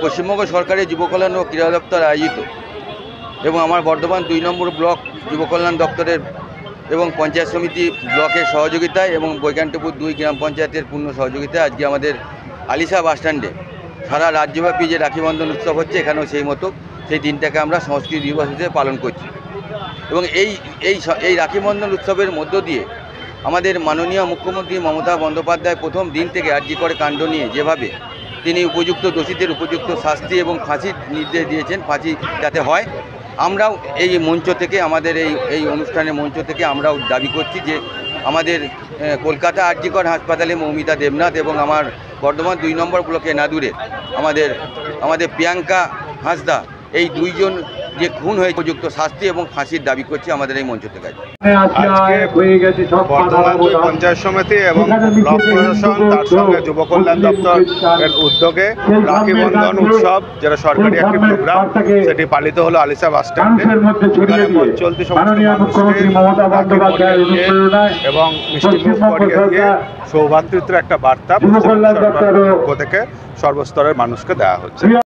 পশ্চিমবঙ্গ সরকারের যুব কল্যাণ ও ক্রীড়া দপ্তর আয়োজিত এবং আমার বর্ধমান 2 নম্বর ব্লক যুব কল্যাণ দপ্তরের এবং পঞ্চায়েত সমিতি ব্লকের সহযোগিতায় এবং বৈকান্তপুর 2 গ্রাম পঞ্চায়েতের পূর্ণ সহযোগিতায় আজকে আমাদের আলিশা বাসস্ট্যান্ডে সারা রাজ্যব্যাপী যে রাখি বন্ধন উৎসব হচ্ছে, এখানেও সেই মতো সেই দিনটাকে আমরা সংস্কৃতি দিবস হিসেবে পালন করছি। এবং এই রাখি বন্ধন উৎসবের মধ্য দিয়ে আমাদের মাননীয় মুখ্যমন্ত্রী মমতা বন্দ্যোপাধ্যায় প্রথম দিন থেকে আরজি করে কাণ্ড নিয়ে যেভাবে তিনি উপযুক্ত দোষীদের উপযুক্ত শাস্তি এবং ফাঁসির নির্দেশ দিয়েছেন, ফাঁসি যাতে হয়, আমরাও এই মঞ্চ থেকে আমাদের এই অনুষ্ঠানের মঞ্চ থেকে আমরাও দাবি করছি যে আমাদের কলকাতা আরজি কর হাসপাতালে মৌমিতা দেবনাথ এবং আমার বর্ধমান 2 নম্বর ব্লকে নাদুরে আমাদের প্রিয়াঙ্কা হাঁসদা, এই দুইজন যে খুন হয়ে উপযুক্ত শাস্তি এবং ফাঁসির দাবি করছি আমাদের এই মঞ্চ থেকে। আজকে বর্ধমান পঞ্চায়েত সমিতি এবং ব্লক প্রশাসন তার সঙ্গে যুব কল্যাণ দপ্তর এর উদ্যোগে রাখি বন্ধন উৎসব, যেটা সরকারি একটি প্রোগ্রাম, সেটি পালিত হলো আলিশা বাস স্ট্যান্ডে। চলতি সমস্ত মানুষকে এবং মিষ্টিমুখ করিয়ে দিয়ে সৌভাতৃত্বের একটা বার্তা পক্ষ থেকে সর্বস্তরের মানুষকে দেওয়া হচ্ছে।